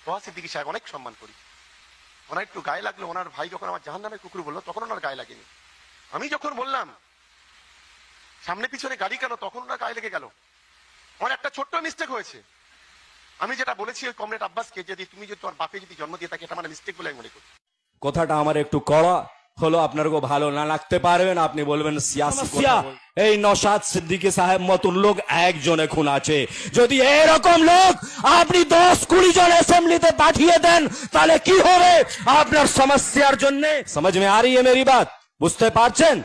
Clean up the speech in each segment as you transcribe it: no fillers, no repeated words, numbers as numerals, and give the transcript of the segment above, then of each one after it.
তোহা সিদ্দিকী সাহেব অনেক সম্মান করি, ওনার একটু গায়ে লাগলো, ওনার ভাই যখন আমার জাহান্নামের কুকুর বললো তখন ওনার গায়ে লাগেনি। আমি যখন বললাম সামনে পিছনে গাড়ি কেন, তখন ওনার গায়ে লেগে গেল। আমার একটা ছোট্ট মিস্টেক হয়েছে, আমি যেটা বলেছি ওই কমরেড আব্বাসকে, যদি তুমি যদি তোমার বাপে যদি জন্ম দিয়ে থাকে, এটা আমার মিস্টেক বলে আমি মনে করি। কথাটা আমার একটু কড়া হলো, আপনার ভালো না লাগতে পারবেন, আপনি বলবেন সিয়াসি কথা। এই নওশাদ সিদ্দিকী সাহেব মতন লোক একজনে খুন আছে, যদি এরকম লোক আপনি 10-20 জন অ্যাসেম্বলিতে পাঠিয়ে দেন তাহলে কি হবে আপনার সমস্যার জন্য? समझ में आ रही है मेरी बात? বুঝতে পারছেন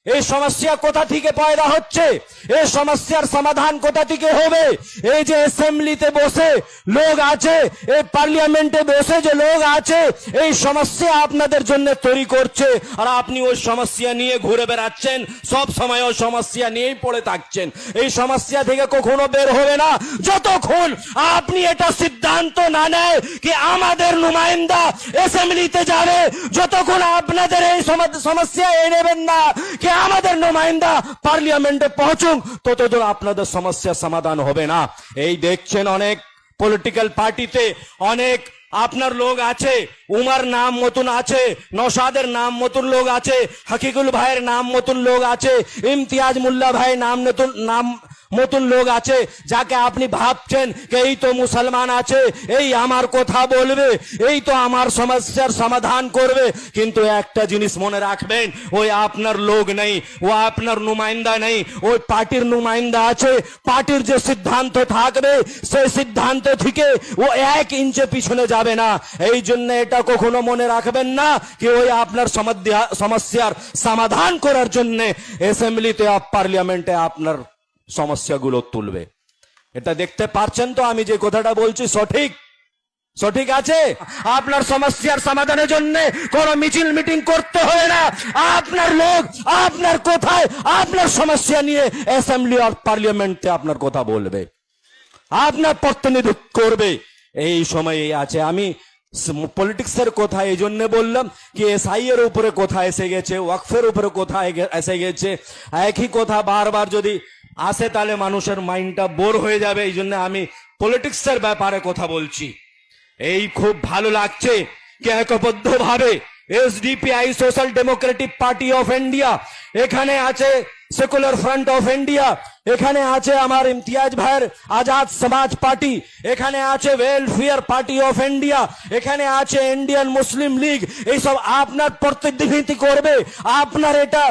এই সমস্যা কোথা থেকে পয়দা হচ্ছে, এই সমস্যার সমাধান কোথা থেকে হবে? এই যে অ্যাসেম্বলিতে বসে লোক আছে, এই পার্লামেন্টে বসে যে লোক আছে, এই সমস্যা আপনাদের জন্য তৈরি করছে, আর আপনি ওই সমস্যা নিয়ে ঘুরে বেড়াচ্ছেন, সব সময় ওই সমস্যা নিয়েই পড়ে থাকছেন। এই সমস্যা থেকে কখনো বের হবে না যতক্ষণ আপনি এটা সিদ্ধান্ত না নেয় কি আমাদের নুমাইন্দা অ্যাসেম্বলিতে যাবে, যতক্ষণ আপনাদের এই সমস্যা নেবেন না কি আমাদের নুমাইন্দা পার্লামেন্টে পৌঁছুক, ততদিন আপনাদের সমস্যার সমাধান হবে না। এই দেখছেন অনেক পলিটিক্যাল পার্টিতে অনেক আপনার লোক আছে, উমার নাম মতন আছে, নওশাদের নাম মতন লোক আছে, হকিকুল ভাইয়ের নাম মতন লোক আছে, ইমতিয়াজ মোল্লা ভাইয়ের নাম মতন লোক আছে, যাকে আপনি ভাবছেন এই তো মুসলমান আছে, এই আমার কথা বলবে, এই তো আমার সমস্যার সমাধান করবে, কিন্তু একটা জিনিস মনে রাখবেন, ওই আপনার লোক নেই, ও আপনার নুমাইন্দা নেই, ওই পার্টির নুমাইন্দা আছে। পার্টির যে সিদ্ধান্ত থাকবে সেই সিদ্ধান্ত থেকে ও 1 ইঞ্চি পিছনে যাবে না। এই জন্য এটা কখনো মনে রাখবেন না কি ওই আপনার সমস্যার সমাধান করার জন্য অ্যাসেম্বলিতে পার্লামেন্টে আপনার সমস্যাগুলো তুলবে। এটা দেখতে পাচ্ছেন তো আমি যে কথাটা বলছি সঠিক আছে? আপনার সমস্যার সমাধানের জন্য কোন মিছিল মিটিং করতে হয় না, আপনার লোক আপনার কোথায় আপনার সমস্যা নিয়ে অ্যাসেম্বলি আর পার্লামেন্টে আপনার কথা বলবে, আপনার প্রতিনিধিত্ব করবে। এই সময়ে আছে আমি পলিটিক্সের কথা এই জন্য বললাম কি এসআই এর উপরে কথা এসে গেছে, ওয়াকফের উপরে কথা এসে গেছে, একই কথা বারবার যদি আসে তাহলে মানুষের মাইন্ডটা বোর হয়ে যাবে। এই জন্য আমি পলিটিক্সের ব্যাপারে কথা বলছি। এই খুব ভালো লাগছে কি একবদ্ধভাবে SDPI social democratic party of India, এখানে আছে সেকুলার ফ্রন্ট অফ ইন্ডিয়া, এখানে আছে আমার ইমতিয়াজ ভাইয়ের আজাদ সমাজ পার্টি, এখানে আছে ওয়েলফেয়ার পার্টি অফ ইন্ডিয়া, এখানে আছে ইন্ডিয়ান মুসলিম লীগ, এইসব আপনার প্রতিনিধিত্ব করবে, আপনার এটা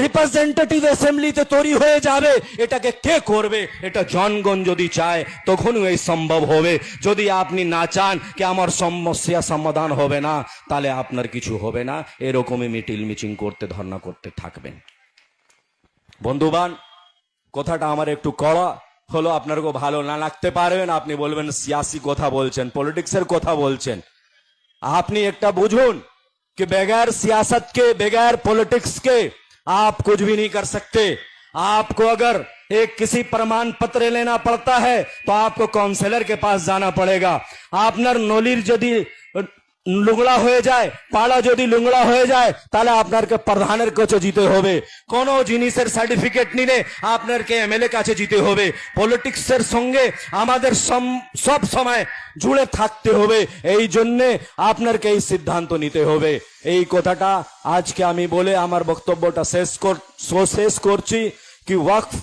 রিপ্রেজেন্টেটিভ অ্যাসেম্বলিতে তৈরি হয়ে যাবে। এটাকে কে করবে? এটা জনগণ যদি চায় তখনই এই সম্ভব হবে। যদি আপনি না চান কি আমার সমস্যা সমাধান হবে না, তাহলে আপনার কিছু হবে না, এরকমই মিটিল মিচিং করতে ধর্ণা করতে থাকবেন। বন্ধুবান, কথাটা আমার একটু কড়া হলো, আপনার ভালো না লাগতে পারবেন, আপনি বলবেন সিয়াসি কথা বলছেন, পলিটিক্সের কথা বলছেন। আপনি একটা বুঝুন कि बगैर सियासत के, बगैर पॉलिटिक्स के आप कुछ भी नहीं कर सकते। आपको अगर एक किसी प्रमाण पत्र लेना पड़ता है तो आपको काउंसलर के पास जाना पड़ेगा। আপনার নলির যদি লুংড়া হয়ে যায়, পাড়া যদি লুংড়া হয়ে যায়, তাহলে আপনাকে প্রধানের কাছে যেতে হবে। কোন জিনিসের সার্টিফিকেট নিলে আপনাকে এমএলএ কাছে যেতে হবে। পলিটিক্সের সঙ্গে আমাদের সব সময় জুড়ে থাকতে হবে, এই জন্য আপনাকে এই সিদ্ধান্ত নিতে হবে। এই কথাটা আজকে আমি বলে আমার বক্তব্যটা শেষ করছি কি ওয়াকফ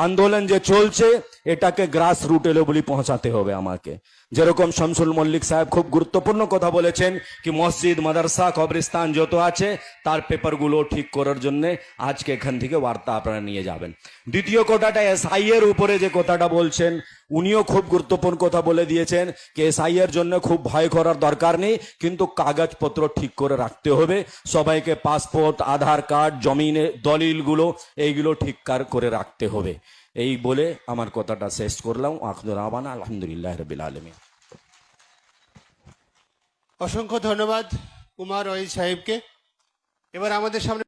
আন্দোলন যে চলছে এটাকে গ্রাস রুট লেভেলে পৌঁছাতে হবে আমাকে। যেরকম শামসুল মল্লিক সাহেব খুব গুরুত্বপূর্ণ কথা বলেছেন কি মসজিদ, মাদ্রাসা, কবরস্থান যত আছে তার পেপারগুলো ঠিক করার জন্য আজকে এখান থেকে বার্তা আপনারা নিয়ে যাবেন। দ্বিতীয় কথাটা এসআই এর উপরে যে কথাটা বলছেন, উনিও খুব গুরুত্বপূর্ণ কথা বলে দিয়েছেন কি এসআই এর জন্য খুব ভয় করার দরকার নেই, কিন্তু কাগজপত্র ঠিক করে রাখতে হবে। সবাইকে পাসপোর্ট, আধার কার্ড, জমিনের দলিলগুলো এইগুলো ঠিক করে রাখতে হবে। এই বলে আমার কথাটা শেষ করলাম। আখির আওয়ানা আলহামদুলিল্লাহ রাব্বিল আলামিন। অসংখ্য ধন্যবাদ উমার ওয়াইজ সাহেবকে। এবার আমাদের সামনে